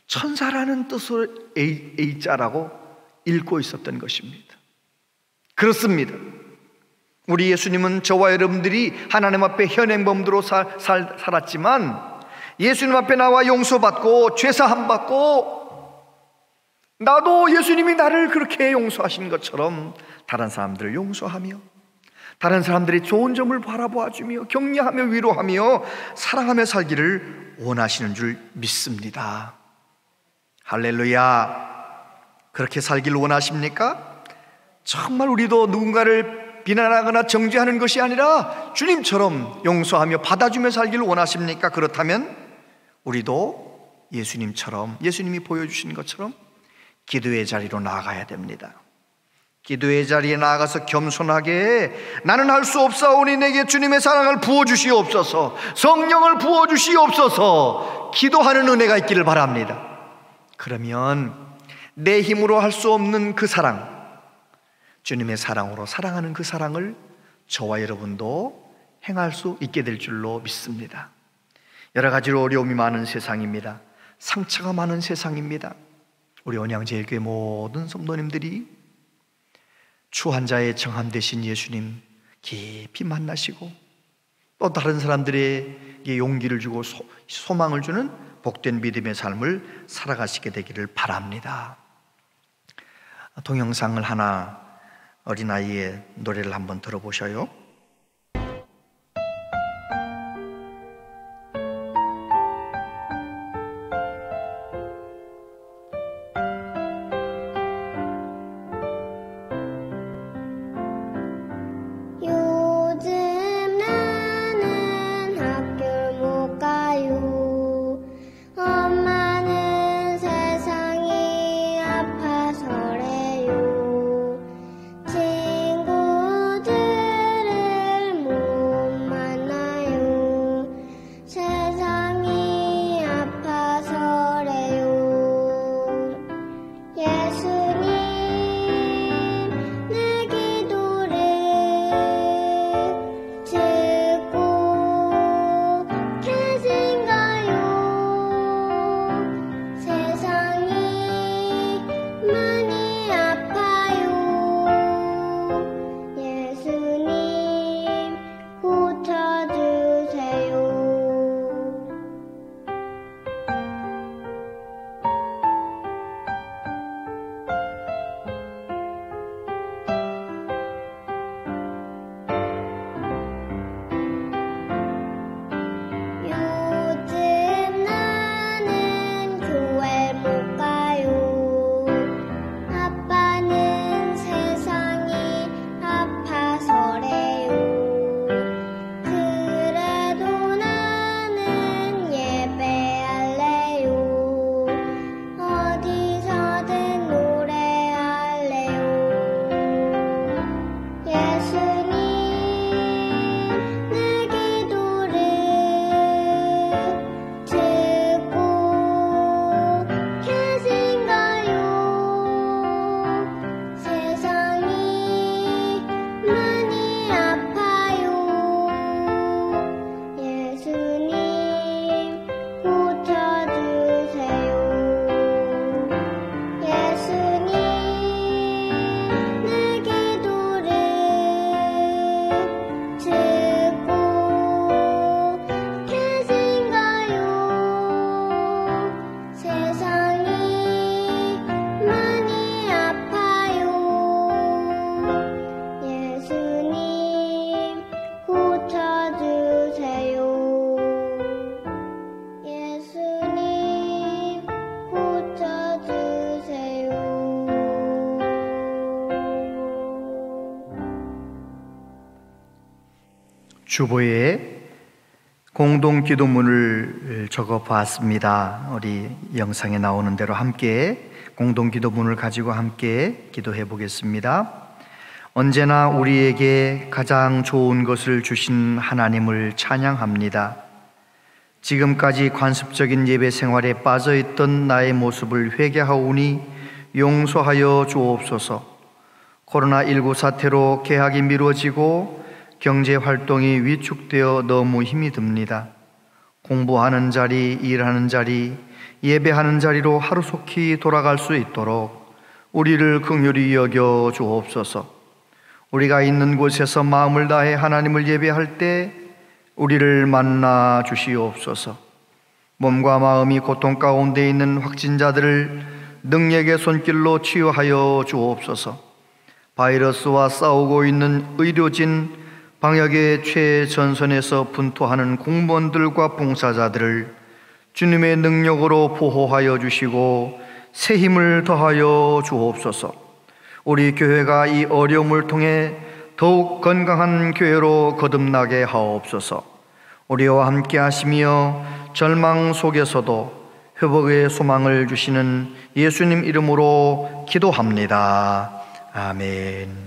천사라는 뜻으로 A자라고 읽고 있었던 것입니다. 그렇습니다. 우리 예수님은 저와 여러분들이 하나님 앞에 현행범으로 살았지만 예수님 앞에 나와 용서받고 죄사함 받고, 나도 예수님이 나를 그렇게 용서하신 것처럼 다른 사람들을 용서하며 다른 사람들의 좋은 점을 바라보아주며 격려하며 위로하며 사랑하며 살기를 원하시는 줄 믿습니다. 할렐루야. 그렇게 살기를 원하십니까? 정말 우리도 누군가를 비난하거나 정죄하는 것이 아니라 주님처럼 용서하며 받아주며 살기를 원하십니까? 그렇다면 우리도 예수님처럼, 예수님이 보여주신 것처럼 기도의 자리로 나아가야 됩니다. 기도의 자리에 나아가서 겸손하게 나는 할 수 없사오니 내게 주님의 사랑을 부어주시옵소서, 성령을 부어주시옵소서 기도하는 은혜가 있기를 바랍니다. 그러면 내 힘으로 할 수 없는 그 사랑, 주님의 사랑으로 사랑하는 그 사랑을 저와 여러분도 행할 수 있게 될 줄로 믿습니다. 여러 가지로 어려움이 많은 세상입니다. 상처가 많은 세상입니다. 우리 언양제일교회 모든 성도님들이 주 한 자의 정함 되신 예수님 깊이 만나시고 또 다른 사람들에게 용기를 주고 소망을 주는 복된 믿음의 삶을 살아가시게 되기를 바랍니다. 동영상을 하나, 어린아이의 노래를 한번 들어보셔요. 친구들은 주보에 공동 기도문을 적어 보았습니다. 우리 영상에 나오는 대로 함께 공동 기도문을 가지고 함께 기도해 보겠습니다. 언제나 우리에게 가장 좋은 것을 주신 하나님을 찬양합니다. 지금까지 관습적인 예배 생활에 빠져있던 나의 모습을 회개하오니 용서하여 주옵소서. 코로나19 사태로 개학이 미뤄지고 경제활동이 위축되어 너무 힘이 듭니다. 공부하는 자리, 일하는 자리, 예배하는 자리로 하루속히 돌아갈 수 있도록 우리를 긍휼히 여겨 주옵소서. 우리가 있는 곳에서 마음을 다해 하나님을 예배할 때 우리를 만나 주시옵소서. 몸과 마음이 고통 가운데 있는 확진자들을 능력의 손길로 치유하여 주옵소서. 바이러스와 싸우고 있는 의료진, 방역의 최전선에서 분투하는 공무원들과 봉사자들을 주님의 능력으로 보호하여 주시고 새 힘을 더하여 주옵소서. 우리 교회가 이 어려움을 통해 더욱 건강한 교회로 거듭나게 하옵소서. 우리와 함께 하시며 절망 속에서도 회복의 소망을 주시는 예수님 이름으로 기도합니다. 아멘.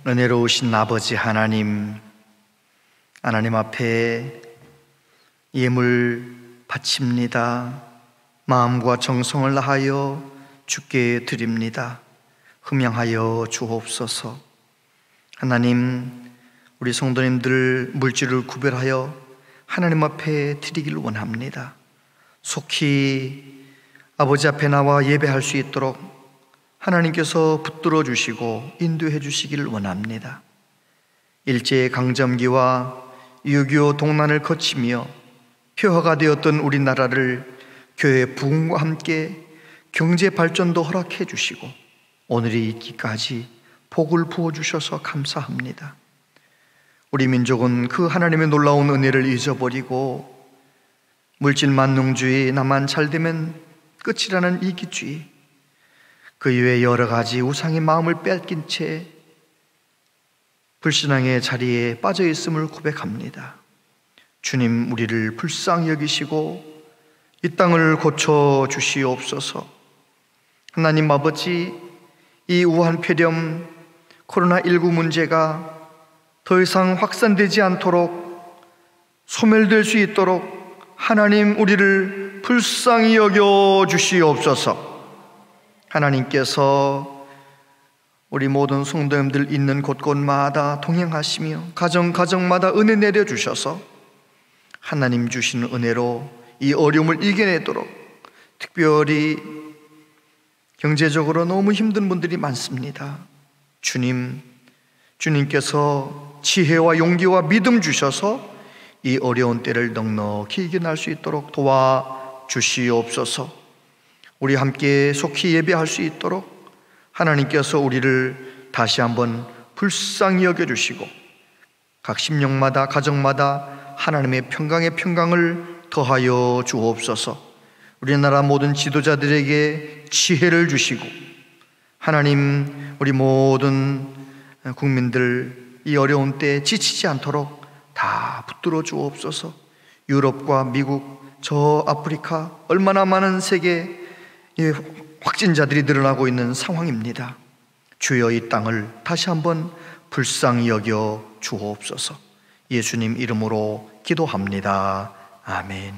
은혜로우신 아버지 하나님 앞에 예물 바칩니다. 마음과 정성을 다하여 주께 드립니다. 흠양하여 주옵소서. 하나님, 우리 성도님들 물질을 구별하여 하나님 앞에 드리기를 원합니다. 속히 아버지 앞에 나와 예배할 수 있도록 하나님께서 붙들어 주시고 인도해 주시기를 원합니다. 일제강점기와 6.25 동란을 거치며 폐허가 되었던 우리나라를 교회 부흥과 함께 경제 발전도 허락해 주시고 오늘이 있기까지 복을 부어주셔서 감사합니다. 우리 민족은 그 하나님의 놀라운 은혜를 잊어버리고 물질만능주의, 나만 잘되면 끝이라는 이기주의, 그 이외에 여러 가지 우상의 마음을 뺏긴 채 불신앙의 자리에 빠져 있음을 고백합니다. 주님, 우리를 불쌍히 여기시고 이 땅을 고쳐 주시옵소서. 하나님 아버지, 이 우한 폐렴 코로나19 문제가 더 이상 확산되지 않도록 소멸될 수 있도록 하나님, 우리를 불쌍히 여겨 주시옵소서. 하나님께서 우리 모든 성도님들 있는 곳곳마다 동행하시며 가정마다 은혜 내려주셔서 하나님 주시는 은혜로 이 어려움을 이겨내도록, 특별히 경제적으로 너무 힘든 분들이 많습니다. 주님께서 지혜와 용기와 믿음 주셔서 이 어려운 때를 넉넉히 이겨낼 수 있도록 도와주시옵소서. 우리 함께 속히 예배할 수 있도록 하나님께서 우리를 다시 한번 불쌍히 여겨주시고 각 심령마다 가정마다 하나님의 평강을 더하여 주옵소서. 우리나라 모든 지도자들에게 지혜를 주시고 하나님, 우리 모든 국민들 이 어려운 때 지치지 않도록 다 붙들어 주옵소서. 유럽과 미국, 저 아프리카, 얼마나 많은 세계 확진자들이 늘어나고 있는 상황입니다. 주여, 이 땅을 다시 한번 불쌍히 여겨 주옵소서. 예수님 이름으로 기도합니다. 아멘.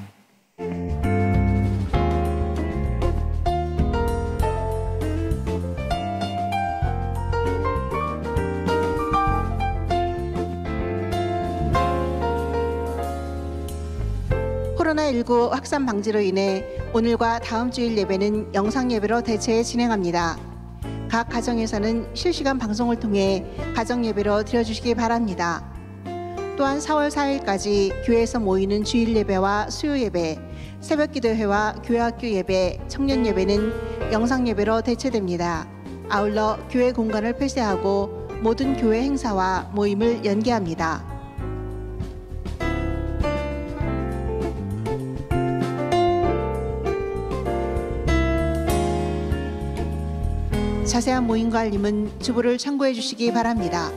코로나19 확산 방지로 인해 오늘과 다음 주일 예배는 영상 예배로 대체 진행합니다. 각 가정에서는 실시간 방송을 통해 가정 예배로 드려주시기 바랍니다. 또한 4월 4일까지 교회에서 모이는 주일 예배와 수요 예배, 새벽 기도회와 교회학교 예배, 청년 예배는 영상 예배로 대체됩니다. 아울러 교회 공간을 폐쇄하고 모든 교회 행사와 모임을 연기합니다. 자세한 모임과 알림은 주부를 참고해 주시기 바랍니다.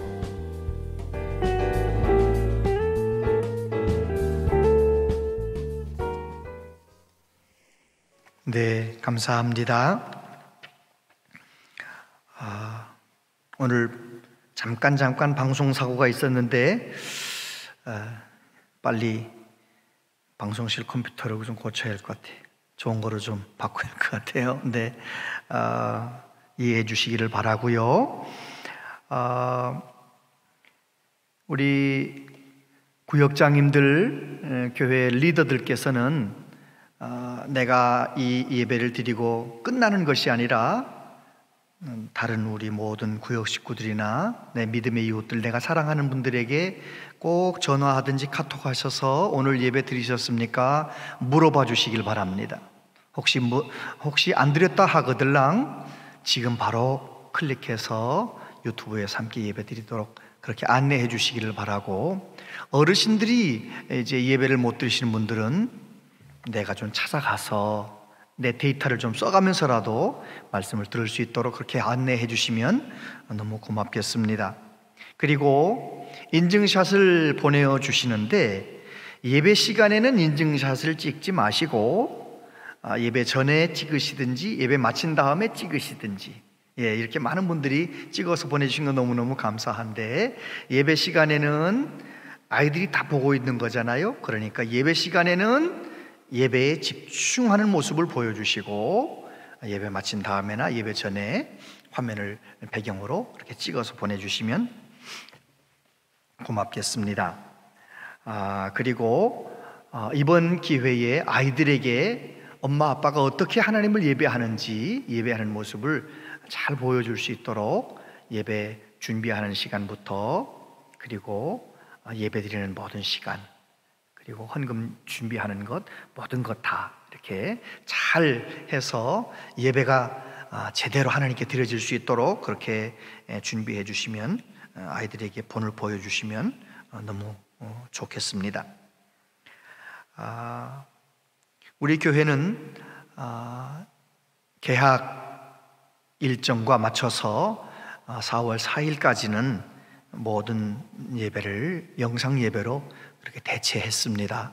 네, 감사합니다. 오늘 잠깐 방송 사고가 있었는데 빨리 방송실 컴퓨터를 좀 고쳐야 할 것 같아요. 좋은 거로 좀 바꿔야 할 것 같아요. 네, 이해해 주시기를 바라고요. 우리 구역장님들, 교회 리더들께서는 내가 이 예배를 드리고 끝나는 것이 아니라 다른 우리 모든 구역 식구들이나 내 믿음의 이웃들, 내가 사랑하는 분들에게 꼭 전화하든지 카톡 하셔서 오늘 예배 드리셨습니까? 물어봐 주시길 바랍니다. 혹시 안 드렸다 하거들랑 지금 바로 클릭해서 유튜브에서 함께 예배 드리도록 그렇게 안내해 주시기를 바라고, 어르신들이 이제 예배를 못 드리시는 분들은 내가 좀 찾아가서 내 데이터를 좀 써가면서라도 말씀을 들을 수 있도록 그렇게 안내해 주시면 너무 고맙겠습니다. 그리고 인증샷을 보내주시는데 예배 시간에는 인증샷을 찍지 마시고 예배 전에 찍으시든지 예배 마친 다음에 찍으시든지, 이렇게 많은 분들이 찍어서 보내주신 거 너무너무 감사한데, 예배 시간에는 아이들이 다 보고 있는 거잖아요. 그러니까 예배 시간에는 예배에 집중하는 모습을 보여주시고, 예배 마친 다음에나 예배 전에 화면을 배경으로 이렇게 찍어서 보내주시면 고맙겠습니다. 그리고 이번 기회에 아이들에게 엄마 아빠가 어떻게 하나님을 예배하는지, 예배하는 모습을 잘 보여줄 수 있도록 예배 준비하는 시간부터, 그리고 예배 드리는 모든 시간, 그리고 헌금 준비하는 것, 모든 것 다 이렇게 잘 해서 예배가 제대로 하나님께 드려질 수 있도록 그렇게 준비해 주시면, 아이들에게 본을 보여주시면 너무 좋겠습니다. 우리 교회는 개학 일정과 맞춰서 4월 4일까지는 모든 예배를 영상 예배로 그렇게 대체했습니다.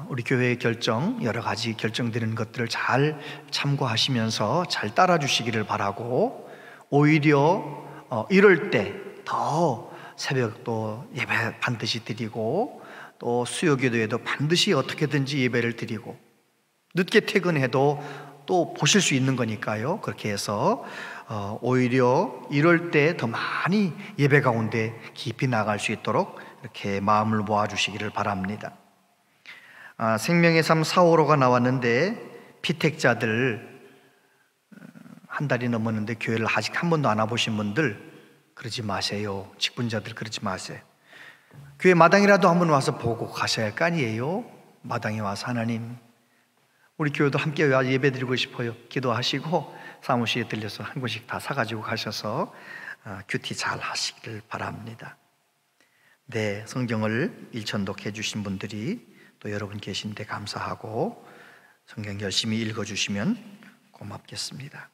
우리 교회의 결정, 여러 가지 결정되는 것들을 잘 참고하시면서 잘 따라 주시기를 바라고, 오히려 이럴 때 더 새벽도 예배 반드시 드리고, 또 수요 기도에도 반드시 어떻게든지 예배를 드리고, 늦게 퇴근해도 또 보실 수 있는 거니까요. 그렇게 해서 오히려 이럴 때 더 많이 예배 가운데 깊이 나갈 수 있도록 이렇게 마음을 모아주시기를 바랍니다. 생명의 삶 4.5로가 나왔는데, 피택자들 한 달이 넘었는데 교회를 아직 한 번도 안 와보신 분들 그러지 마세요. 직분자들 그러지 마세요. 교회 마당이라도 한번 와서 보고 가셔야 할 거 아니에요. 마당에 와서 하나님, 우리 교회도 함께 예배 드리고 싶어요. 기도하시고 사무실에 들려서 한 권씩 다 사가지고 가셔서 큐티 잘 하시기를 바랍니다. 네, 성경을 일천독해 주신 분들이 또 여러분 계신데 감사하고, 성경 열심히 읽어주시면 고맙겠습니다.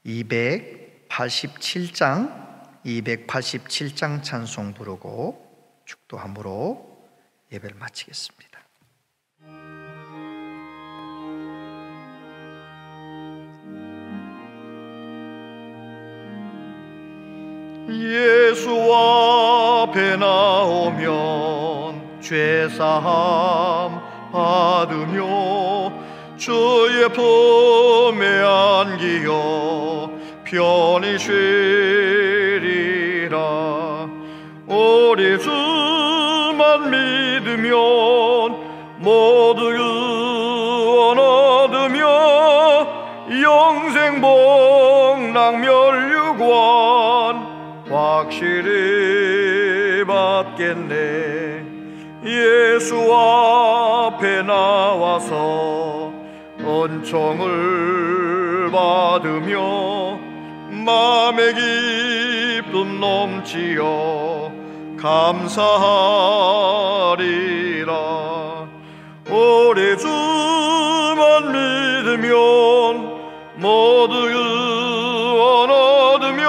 287장 찬송 부르고 축도함으로 예배를 마치겠습니다. 예수 앞에 나오면 죄사함 받으며 주의 품에 안기어 편히 쉬리라. 우리 주만 믿으면 모두 구원 얻으며 영생 복 낭멸유관 확실히 받겠네. 예수 앞에 나와서 은총을 받으며 마음의 기쁨 넘치어 감사하리라. 오래 주만 믿으면 모두 구원 얻으며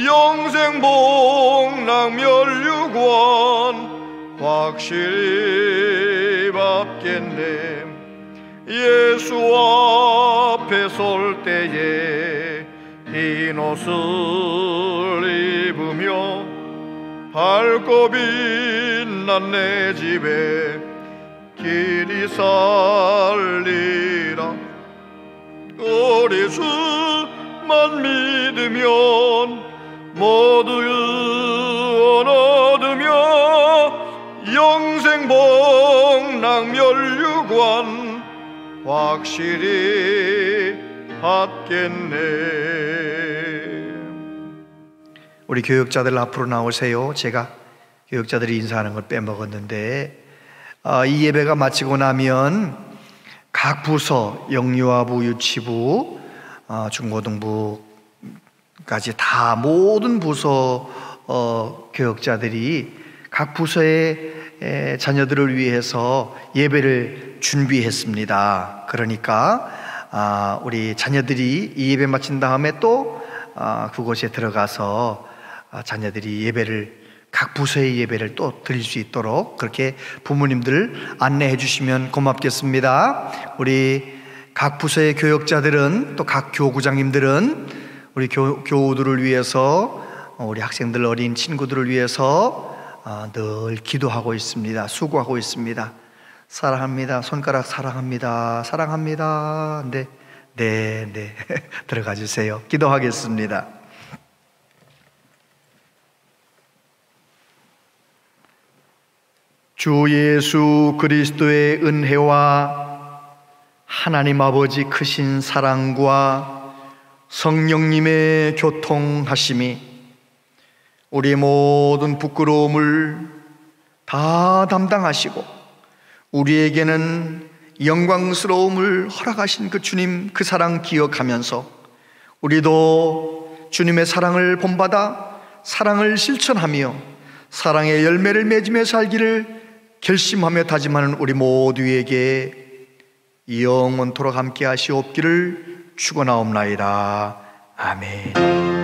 영생 복락 멸류관 확실히 받겠네. 예수 앞에 설 때에 흰 옷을 입으며 밝고 빛난 내 집에 길이 살리라. 오래 주만 믿으면 모두 구원 얻으며 영생 복락 멸류관 확실히 받겠네. 우리 교역자들 앞으로 나오세요. 제가 교역자들이 인사하는 걸 빼먹었는데, 이 예배가 마치고 나면 각 부서, 영유아부, 유치부, 중고등부까지 다 모든 부서 교역자들이 각 부서의 자녀들을 위해서 예배를 준비했습니다. 그러니까 우리 자녀들이 이 예배 마친 다음에 또 그곳에 들어가서 자녀들이 예배를, 각 부서의 예배를 또 드릴 수 있도록 그렇게 부모님들 안내해 주시면 고맙겠습니다. 우리 각 부서의 교역자들은, 또 각 교구장님들은 우리 교우들을 위해서, 우리 학생들, 어린 친구들을 위해서 늘 기도하고 있습니다. 수고하고 있습니다. 사랑합니다. 손가락 사랑합니다. 사랑합니다. 네. 들어가 주세요. 기도하겠습니다. 주 예수 그리스도의 은혜와 하나님 아버지 크신 사랑과 성령님의 교통하심이 우리의 모든 부끄러움을 다 담당하시고 우리에게는 영광스러움을 허락하신 그 주님, 그 사랑 기억하면서 우리도 주님의 사랑을 본받아 사랑을 실천하며 사랑의 열매를 맺으며 살기를 결심하며 다짐하는 우리 모두에게 영원토록 함께 하시옵기를 축원하옵나이다. 아멘.